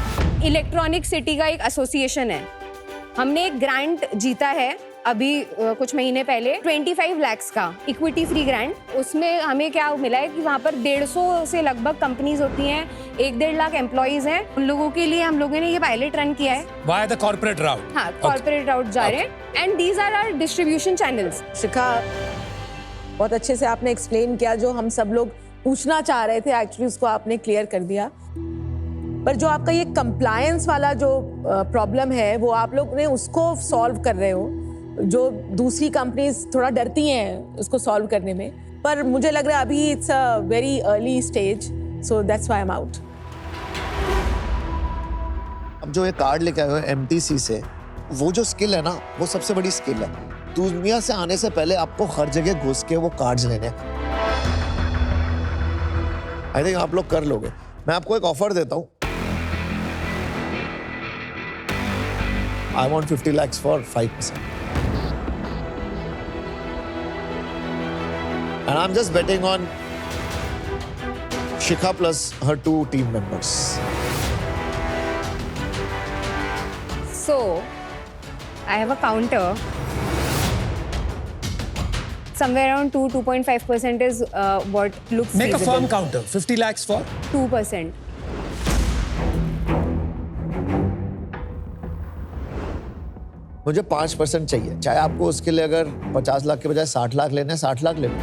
इलेक्ट्रॉनिक सिटी का एक एसोसिएशन है। हमने एक ग्रांट जीता है अभी कुछ महीने पहले 25 लाख का इक्विटी फ्री ग्रांट। उसमें हमें क्या मिला है कि वहाँ पर 150 से लगभग कंपनीज होती हैं, 1-1.5 लाख एम्प्लॉइज हैं। उन लोगों के लिए हम लोगों ने ये पायलट रन किया है। Via the corporate route. हाँ, कॉर्पोरेट राउट जा रहे हैं and these are our distribution channels. Shikha, बहुत अच्छे से आपने एक्सप्लेन किया। जो हम सब लोग पूछना चाह रहे थे एक्चुअली उसको आपने क्लियर कर दिया। पर जो आपका ये कंप्लायंस वाला जो प्रॉब्लम है वो आप लोग ने उसको सॉल्व कर रहे हो, जो दूसरी कंपनीज थोड़ा डरती हैं उसको सॉल्व करने में। पर मुझे लग रहा है अभी it's a very early stage, so that's why I am out. अब जो ये कार्ड लेके आए हो MTC से, वो जो स्किल है ना, वो सबसे बड़ी स्किल है। दुनिया से आने से पहले आपको हर जगह घुस के वो कार्ड्स लेने। आई थिंक आप लोग कर लोगे। मैं आपको एक ऑफर देता हूँ। I want 50 lakhs for 5%. And I'm just betting on Shikha plus her 2 team members. So, I have a counter. Somewhere around 2.5% is what looks Make a feasible. firm counter. 50 lakhs for 2%. मुझे 5% चाहिए, चाहे आपको उसके लिए अगर 50 लाख के बजाय 60 लाख लेने हैं, 60 लाख लेने।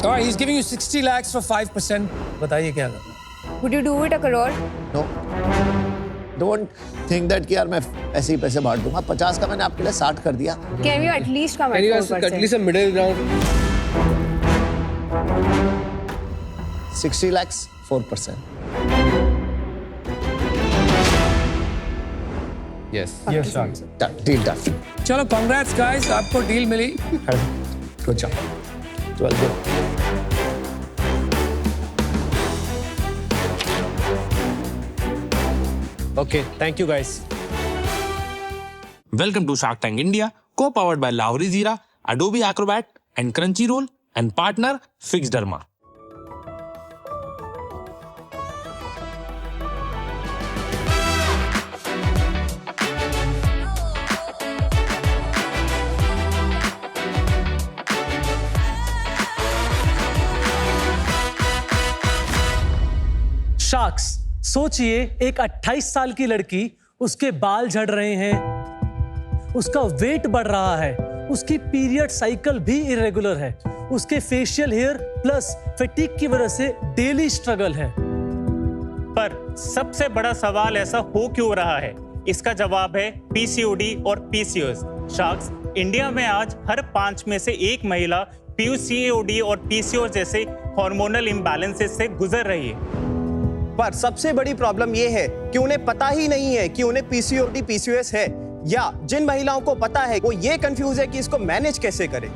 All right, he's giving you 60 lakhs for 5%. बताइए क्या करना? Would you do it a crore? No. Don't think that कि यार मैं ऐसे ही पैसे बांट दूंगा। 50 का मैंने आपके लिए 60 कर दिया। Can you at least come Can you at guys at 4%? least a middle ground? 60 lakhs, 4%. Yes. Yes, sir. Done. Deal done. चलो, congrats guys, आपको deal milli. Good job. Well done. Okay, thank you guys. Welcome to Shark Tank India, co-powered by Lahori Zira, Adobe Acrobat, and Crunchyroll, and partner Fixderma. Sharks, सोचिए एक 28 साल की लड़की, उसके बाल झड़ रहे हैं, उसका वेट बढ़ रहा है, उसकी पीरियड साइकिल भी इरेगुलर है, उसके फेशियल हेयर प्लस फटीग की वजह से डेली स्ट्रगल है। पर सबसे बड़ा सवाल ऐसा हो क्यों रहा है? इसका जवाब है PCOD और PCOS। शार्क्स, इंडिया में आज हर 5 में से 1 महिला PCOD और PCOS जैसे हार्मोनल इम्बैलेंसेस से गुजर रही है। पर सबसे बड़ी प्रॉब्लम यह है कि उन्हें पता ही नहीं है कि उन्हें PCOD PCOS है, या जिन महिलाओं को पता है वो ये कंफ्यूज है कि इसको मैनेज कैसे करें।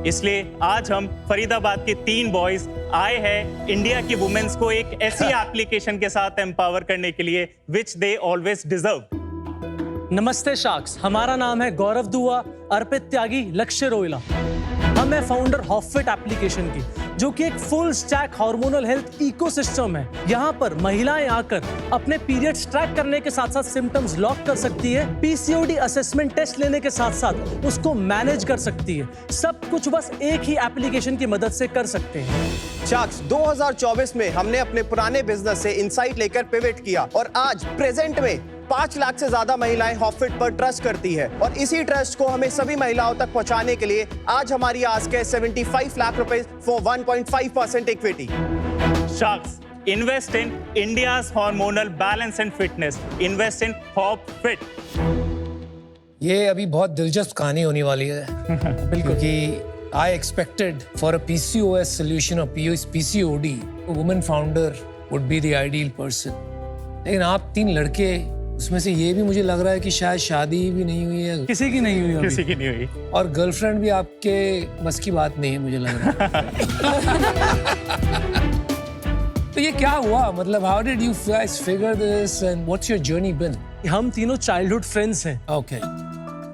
इसलिए आज हम फरीदाबाद के 3 बॉयज आए हैं इंडिया की वुमेन्स को एक ऐसी एप्लीकेशन के साथ एम्पावर करने के लिए विच दे ऑलवेज डिजर्व। नमस्ते शार्क्स, हमारा नाम है गौरव दुआ, अर्पित त्यागी, लक्ष्य रोइला। हम है फाउंडर हॉफिट एप्लीकेशन की, जो कि एक full stack hormonal health ecosystem है। यहाँ पर महिलाएं आकर अपने पीरियड्स ट्रैक करने के साथ साथ सिम्टम्स लॉक कर सकती है, PCOD असेसमेंट टेस्ट लेने के साथ साथ उसको मैनेज कर सकती है। सब कुछ बस एक ही एप्लीकेशन की मदद से कर सकते हैं। शार्क्स, 2024 में हमने अपने पुराने बिजनेस से इनसाइट लेकर पिवट किया और आज प्रेजेंट में 5 लाख से ज्यादा महिलाएं हॉफिट पर ट्रस्ट करती है, और इसी ट्रस्ट को हमें सभी महिलाओं तक पहुंचाने के लिए आज हमारी आस्क है 75 लाख रुपए for 1.5% equity. Sharks, invest in India's hormonal balance and fitness, invest in Hoffit. ये अभी बहुत दिलचस्प कहानी होने वाली है। बिल्कुल, कि I expected for a PCOS solution or PCOD, a woman founder would be the ideal person. लेकिन आप 3 लड़के, उसमें से ये भी मुझे लग रहा है कि शायद शादी भी नहीं हुई है, किसी की नहीं हुई अभी। किसी की नहीं हुई, और गर्लफ्रेंड भी आपके बस की बात नहीं है, मुझे लग रहा है। तो ये क्या हुआ? मतलब how did you guys figure this and what's your journey been? हम तीनों चाइल्डहुड फ्रेंड्स हैं। Okay.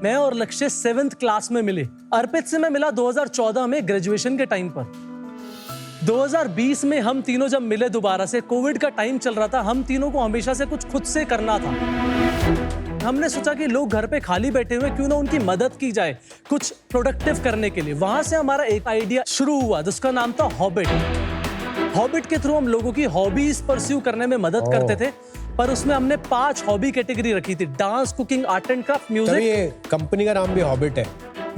मैं और लक्ष्य 7th क्लास में मिले। अर्पित से मैं मिला 2014 में ग्रेजुएशन के टाइम पर। 2020 में हम तीनों जब मिले दोबारा से, कोविड का टाइम चल रहा था, हम तीनों को हमेशा से कुछ खुद से करना था। हमने सोचा कि लोग घर पे खाली बैठे हुए, क्यों ना उनकी मदद की जाए कुछ प्रोडक्टिव करने के लिए। वहां से हमारा एक आइडिया शुरू हुआ जिसका नाम था हॉबिट। हॉबिट के थ्रू हम लोगों की हॉबीज परस्यू करने में मदद करते थे, पर उसमें हमने 5 हॉबी कैटेगरी रखी थी: dance, cooking, art and craft, music. ये कंपनी का नाम भी हॉबिट है।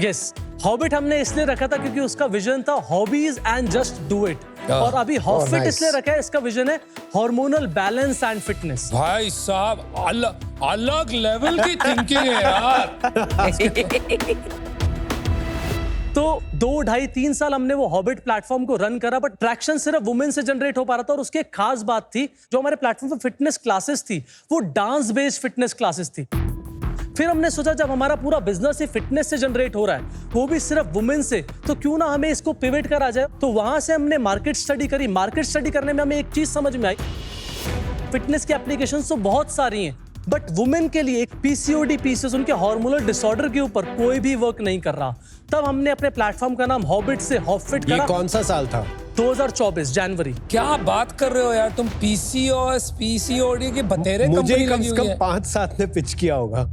यस, हॉबिट हमने इसलिए रखा था क्योंकि उसका विजन था hobbies and just do it. और अभी हॉफिट इसलिए रखा है, इसका विजन है हार्मोनल बैलेंस एंड फिटनेस। भाई साहब अलग लेवल की थिंकिंग है यार। तो 2, 2.5, 3 साल हमने वो हॉबिट प्लेटफॉर्म को रन करा, बट ट्रैक्शन सिर्फ वुमेन से जनरेट हो पा रहा था। और उसकी एक खास बात थी, जो हमारे प्लेटफॉर्म पर फिटनेस क्लासेस थी वो डांस बेस्ड फिटनेस क्लासेस थी। फिर हमने सोचा जब हमारा पूरा बिजनेस ही फिटनेस से जनरेट हो रहा है, वो भी सिर्फ वुमेन से, तो क्यों ना हमें इसको पिवट करा जाए। तो वहां से हमने मार्केट स्टडी करी। मार्केट स्टडी करने में हमें एक चीज समझ में आई, फिटनेस की एप्लीकेशंस तो बहुत सारी हैं, बट वुमेन के लिए एक पीसीओडी, पीसीओएस, उनके हार्मोनल डिसऑर्डर के ऊपर कोई भी वर्क नहीं कर रहा। तब हमने अपने प्लेटफॉर्म का नाम हॉबिट से हॉफिट करा। ये कौन सा साल था? 2024 जनवरी। क्या बात कर रहे हो यार तुम? पीसीओएस, पीसीओडी के बतेरे मुझे कंपनी कम लगी से हुई कम है। 5-7 ने पिच किया होगा।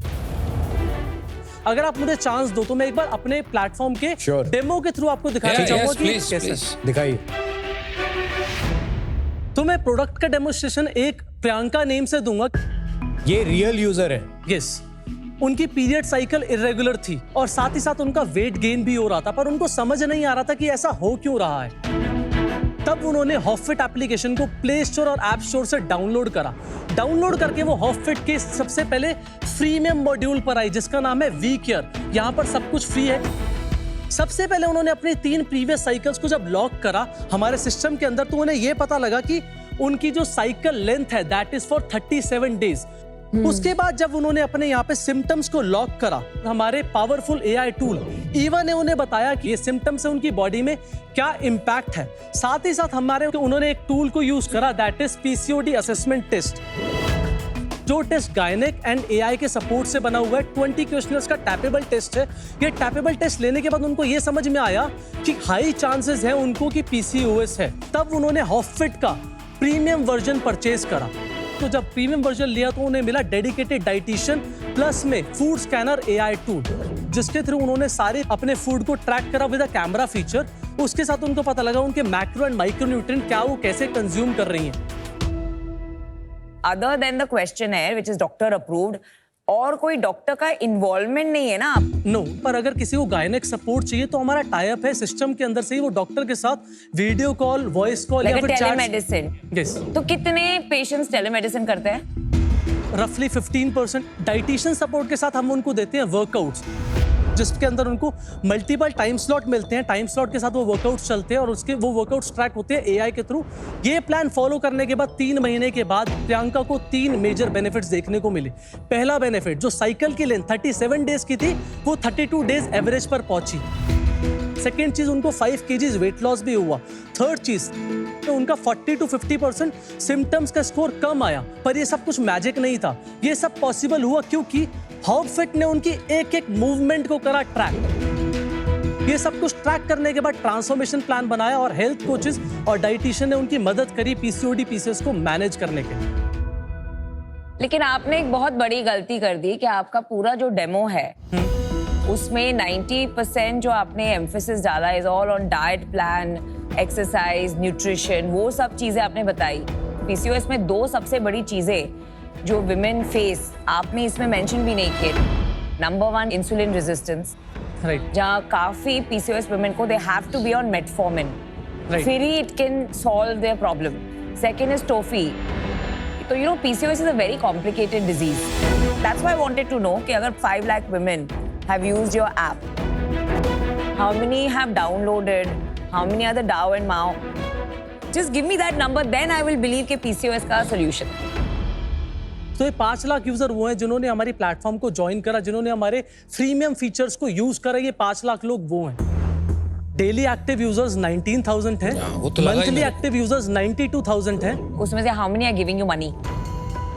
अगर आप मुझे चांस दो तो मैं एक बार अपने प्लेटफॉर्म के डेमो के थ्रू आपको दिखाना चाहूंगा कि कैसे। दिखाइए। तो मैं प्रोडक्ट का डेमोन्स्ट्रेशन एक प्रियंका नेम से दूंगा। ये रियल यूजर है। यस, उनकी पीरियड साइकिल इरेगुलर थी और साथ ही साथ उनका वेट गेन भी हो रहा था, पर उनको समझ नहीं आ रहा था कि ऐसा हो क्यों रहा है। तब उन्होंने हॉफिट एप्लीकेशन को प्ले स्टोर और ऐप स्टोर से डाउनलोड करा। डाउनलोड करके वो हॉफिट के सबसे पहले फ्रीमियम मॉड्यूल पर आई जिसका नाम है वी केयर। यहाँ पर सब कुछ फ्री है। सबसे पहले उन्होंने अपनी 3 प्रीवियस साइकिल्स को जब लॉक करा हमारे सिस्टम के अंदर, तो उन्हें यह पता लगा कि उनकी जो साइकिल लेंथ है दैट इज फॉर 37 डेज। उसके बाद जब उन्होंने अपने यहाँ पे सिम्टम्स को लॉक करा, हमारे पावरफुल एआई टूल ईवा ने उन्हें बताया कि ये सिम्टम्स से उनकी बॉडी में क्या इम्पैक्ट है। साथ ही साथ उन्होंने एक टूल को यूज करा that is PCOD assessment test, जो टेस्ट गायनेक एंड एआई के सपोर्ट से बना हुआ है। 20 क्वेश्चनर्स का टैपेबल टेस्ट है। ये टैपेबल टेस्ट लेने के बाद उनको ये समझ में आया कि हाई चांसेस है उनको कि पीसीओएस है। तब उन्होंने हॉफिट का प्रीमियम वर्जन परचेज करा। तो जब प्रीमियम वर्जन लिया तो उन्हें मिला डेडिकेटेड डाइटिशियन प्लस में फूड स्कैनर एआई टूल, जिसके थ्रू उन्होंने सारे अपने फूड को ट्रैक करा विद अ कैमरा फीचर। उसके साथ उनको पता लगा उनके मैक्रो एंड माइक्रो न्यूट्रिएंट क्या वो कैसे कंज्यूम कर रही हैं। Other than the questionnaire which is doctor approved, और कोई डॉक्टर का इन्वॉल्वमेंट नहीं है ना आप? नो, पर अगर किसी को गायनेक सपोर्ट चाहिए तो हमारा टाई अप है सिस्टम के अंदर से ही, वो डॉक्टर के साथ वीडियो कॉल, वॉइस कॉल या फिर टेलीमेडिसिन। यस। तो कितने पेशेंट्स टेलीमेडिसिन करते हैं? रफली 15%। डाइटिशियन सपोर्ट के साथ हम उनको देते हैं वर्कआउट्स, जिसके अंदर उनको मल्टीपल टाइम स्लॉट मिलते हैं। टाइम स्लॉट के साथ वो वर्कआउट्स चलते हैं और उसके वो वर्कआउट्स ट्रैक होते हैं एआई के थ्रू। ये प्लान फॉलो करने के बाद 3 महीने के बाद प्रियंका को 3 मेजर बेनिफिट्स देखने को मिले। पहला बेनिफिट, जो साइकिल की लेंथ 37 डेज की थी वो 32 डेज एवरेज पर पहुंची। सेकेंड चीज, उनको 5 kg वेट लॉस भी हुआ। थर्ड चीज, तो उनका 40 to 50% सिम्टम्स का स्कोर कम आया। पर ये सब कुछ मैजिक नहीं था, ये सब पॉसिबल हुआ क्योंकि हॉफिट ने उनकी एक एक मूवमेंट को करा ट्रैक। ये सब कुछ ट्रैक करने के बाद ट्रांसफॉर्मेशन प्लान बनाया और हेल्थ कोचेस और डाइटिशियन ने उनकी मदद करी पीसीओडी पीसीएस को मैनेज करने के लिए। लेकिन आपने एक बहुत बड़ी गलती कर दी कि आपका पूरा जो डेमो है उसमें 90% जो आपने एम्फेसिस डाला is all on diet plan, exercise, nutrition, वो सब चीजें आपने बताई। पीसीओएस में 2 सबसे बड़ी चीजें जो विमेन फेस आपने इसमें मेंशन भी नहीं किए। नंबर 1 इंसुलिन रेजिस्टेंस, जहाँ काफी पीसीओएस विमेन को they have to be on metformin, फिर ही it can solve their problem. Second is toffee. तो you know PCOS is a very complicated disease. That's why I wanted to know कि अगर 5 lakh women have used your app, how many have downloaded, how many are the DAO and MAO? Just give me that number, then I will believe कि PCOS का solution। तो ये 5 लाख यूजर वो हैं जिन्होंने हमारी प्लेटफॉर्म को ज्वाइन करा, जिन्होंने हमारे प्रीमियम फीचर्स को यूज करा। ये 5 लाख लोग वो हैं। डेली एक्टिव यूजर्स 19,000 हैं, मंथली एक्टिव यूजर्स 92,000 हैं। उसमें से how many are giving you money?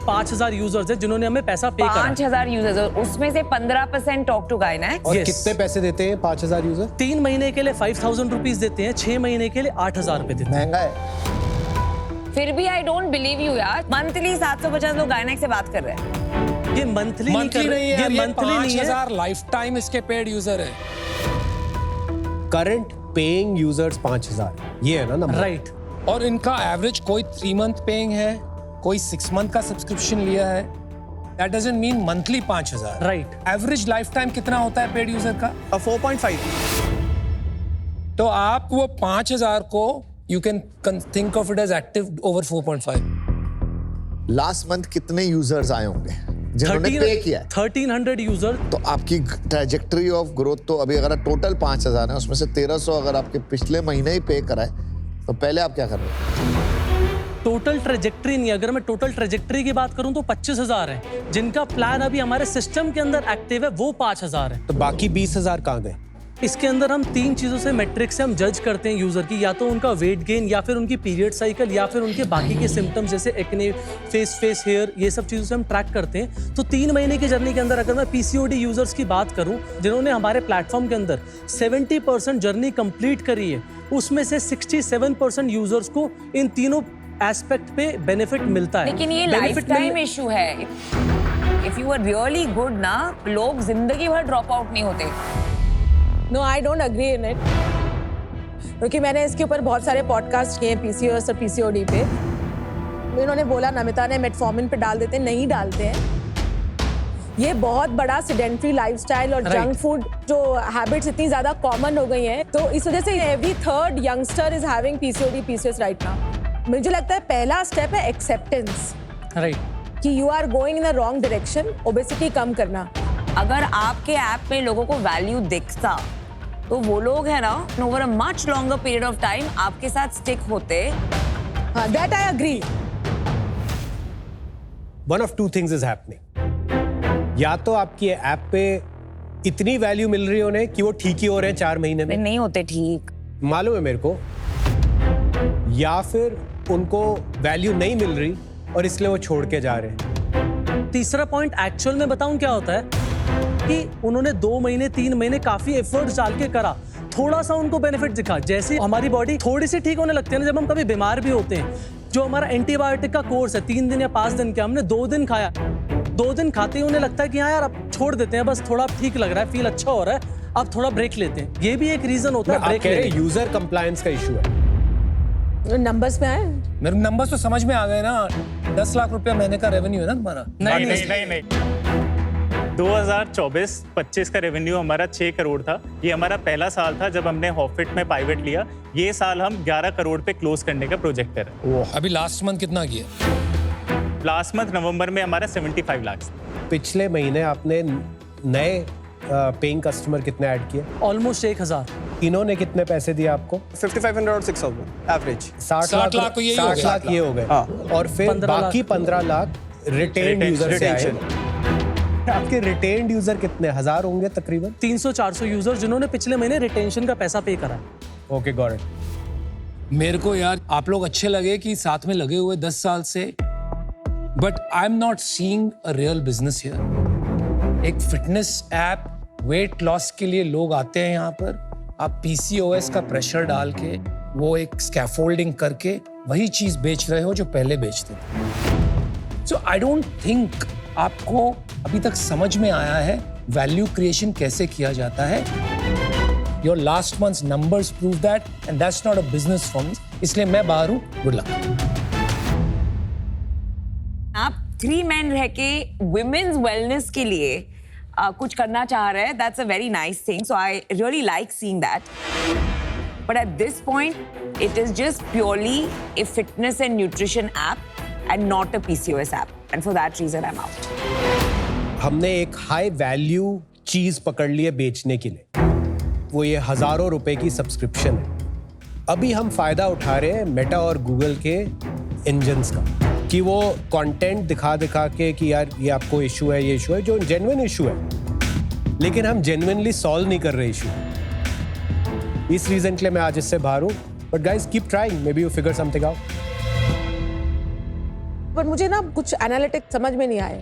5,000 users हैं जिन्होंने हमें पैसा पे करा। 5,000 यूजर्स, उसमें से 15% टॉक टू गायनेक्स। और Yes. कितने पैसे देते हैं 5,000 यूजर? 3 महीने के लिए 5,000 रुपीज देते हैं, 6 महीने के लिए 8,000 रुपए देते हैं। महंगा है। फिर भी आई डोंट बिलीव यू यार, मंथली 750 लोग गायनेक्स से बात कर रहे हैं। ये मंथली मंथली नहीं है, ये मंथली नहीं है। 5,000 लाइफ टाइम इसके पेड यूजर है। करंट पेइंग यूजर्स 5,000, ये है ना नंबर? राइट। और इनका एवरेज कोई 3 मंथ पेइंग है, कोई 6 मंथ का सब्सक्रिप्शन लिया है। That doesn't mean monthly 5,000। Right. Average life time कितना होता है पेड यूजर का? 4.5। तो आप वो 5,000 को you can think of it as active over 4.5। Last month कितने यूजर्स आए होंगे जिन्होंने पे किया है? 1300 यूजर। तो आपकी ट्रैजेक्टरी ऑफ ग्रोथ तो अभी अगर टोटल 5,000 है, उसमें से 1,300 अगर आपके पिछले महीने ही पे कराए, तो पहले आप क्या कर रहे हो? टोटल ट्रेजेक्टरी नहीं, अगर मैं टोटल ट्रेजेक्टरी की बात करूं तो 25,000 है। जिनका प्लान अभी हमारे सिस्टम के अंदर एक्टिव है वो 5,000 है। तो बाकी 20,000 कहाँ गए? इसके अंदर हम 3 चीजों से मैट्रिक से हम जज करते हैं यूजर की, या तो उनका वेट गेन, या फिर उनकी पीरियड साइकिल, या फिर उनके बाकी के सिम्टम्स जैसे एक्ने, फेस हेयर, ये सब चीजों से हम ट्रैक करते हैं। तो 3 महीने की जर्नी के अंदर अगर मैं पीसीओडी यूजर्स की बात करूं जिन्होंने हमारे प्लेटफॉर्म के अंदर 70% जर्नी कंप्लीट करी है, उसमें से 67% यूजर्स को इन तीनों एस्पेक्ट पे बेनिफिट मिलता है। लेकिन ये लाइफ टाइम इशू है। If you are really good ना, लोग जिंदगी भर ड्रॉप आउट नहीं होते। No, I don't agree in it, क्योंकि मैंने इसके ऊपर बहुत सारे पॉडकास्ट किए पीसीओएस और पीसीओडी पे। इन्होंने बोला नमिता ने मेटफॉर्मिन पे डाल देते हैं, नहीं डालते हैं। ये बहुत बड़ा सेडेंटरी लाइफस्टाइल और जंक फूड जो हैबिट्स इतनी ज्यादा कॉमन हो गई हैं, तो इस वजह से every third youngster is having PCOD PCOS right now. मुझे लगता है पहला स्टेप है एक्सेप्टेंस, राइट, कि you are going in the wrong direction. Obesity कम करना। अगर आपके ऐप में लोगों को वैल्यू दिखता तो वो लोग है ना, over a much longer period of time आपके साथ स्टिक होते। हाँ, that I agree. One of two things is happening. या तो आपकी ऐप पे इतनी वैल्यू मिल रही है उन्हें कि वो ठीक ही हो रहे हैं 4 महीने में, नहीं होते ठीक, मालूम है मेरे को, या फिर उनको वैल्यू नहीं मिल रही और इसलिए वो छोड़ के जा रहे हैं। तीसरा पॉइंट एक्चुअल में बताऊं क्या होता है कि उन्होंने 2 महीने 3 महीने काफी एफर्ट्स डाल के करा, थोड़ा सा उनको बेनिफिट दिखा। जैसे हमारी बॉडी थोड़ी सी ठीक होने लगती है ना, जब हम कभी बीमार भी होते हैं, जो हमारा एंटीबायोटिक का कोर्स है 3 दिन या 5 दिन का, हमने 2 दिन खाया, 2 दिन खाते ही उन्हें लगता है कि हाँ यार अब छोड़ देते हैं, बस थोड़ा ठीक लग रहा है, फील अच्छा हो रहा है, अब थोड़ा ब्रेक लेते हैं। ये भी एक रीजन होता है ब्रेक लेने का। यूजर कंप्लायंस का इशू है। नंबर्स में आए, मेरे नंबर्स तो समझ में आ गए ना। 10 लाख रुपया महीने का रेवेन्यू है ना तुम्हारा? नहीं 2024-25 का रेवेन्यू हमारा 6 करोड़ था। ये हमारा पहला साल था जब हमने हॉफिट में पाइवेट लिया। ये साल हम 11 करोड़ पे क्लोज करने का प्रोजेक्ट कर रहे हैं। अभी लास्ट मंथ कितना किया? लास्ट मंथ नवंबर में हमारा 75 लाख। पिछले महीने आपने नए पेइंग कस्टमर कितने ऐड किए? ऑलमोस्ट 1,000। इन्होंने कितने पैसे दिए आपको? 5,500 और 6,000 एवरेज। 60 लाख तो यही हो गए। 60 लाख ये हो गए। और फिर 15 बाकी 15 लाख रिटेन्ड यूजर से आए। आपके रिटेन्ड यूजर कितने 1,000 होंगे तकरीबन? 300-400 यूजर जिन्होंने पिछले महीने रिटेंशन का पैसा पे करा। Okay, got it. मेरे को यार आप लोग अच्छे लगे कि साथ में लगे हुए 10 साल से, but I am not seeing a real business here. एक फिटनेस ऐप, वेट लॉस के लिए लोग आते हैं यहाँ पर, आप पीसीओएस का प्रेशर डाल के, वो एक स्कैफोल्डिंग करके वही चीज बेच रहे हो जो पहले बेचते थे। सो आई डोंट थिंक आपको अभी तक समझ में आया है वैल्यू क्रिएशन कैसे किया जाता है। Your last months numbers prove that, and that's not a business for me. इसलिए मैं बाहर हूं। Good luck. आप 3 men रह के women's wellness के लिए कुछ करना चाह रहे हैं। That's a very nice thing. So I really like seeing that. But at this point, it is just purely a fitness and nutrition app and not a PCOS app. And for that reason, I'm out. हमने एक हाई वैल्यू चीज पकड़ ली है बेचने के लिए, वो ये हजारों रुपए की सब्सक्रिप्शन है। अभी हम फायदा उठा रहे हैं मेटा और गूगल के इंजन्स का, कि वो कंटेंट दिखा दिखा के कि यार ये आपको इशू है, ये इशू है, जो जेन्युइन इशू है, लेकिन हम जेन्युइनली सॉल्व नहीं कर रहे इशू। इस रीजन के लिए मैं आज इससे बाहर हूँ। But guys keep trying, may be you figure something out. पर मुझे ना कुछ एनालिटिक्स समझ में नहीं आए,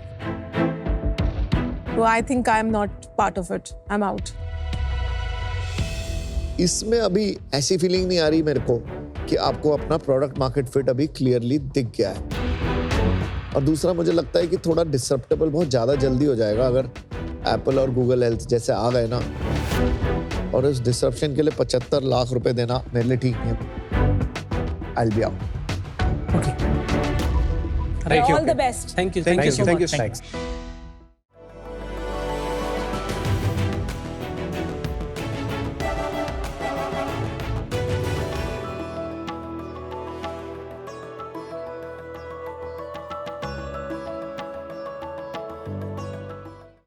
तो I think I am not part of it, I am out. इसमें अभी ऐसी फीलिंग नहीं आ रही मेरे को कि आपको अपना प्रोडक्ट मार्केट फिट अभी क्लियरली दिख गया है। और दूसरा मुझे लगता है कि थोड़ा डिसरप्टेबल बहुत ज़्यादा जल्दी हो जाएगा अगर एप्पल और गूगल हेल्थ जैसे आ गए ना, और इस डिसरप्शन के लिए 75 लाख रुपए देना मेरे लिए ठीक नहीं है। I will be out. Thank you. All the best. Thank you. Thank you. so Thank you. much. Thanks.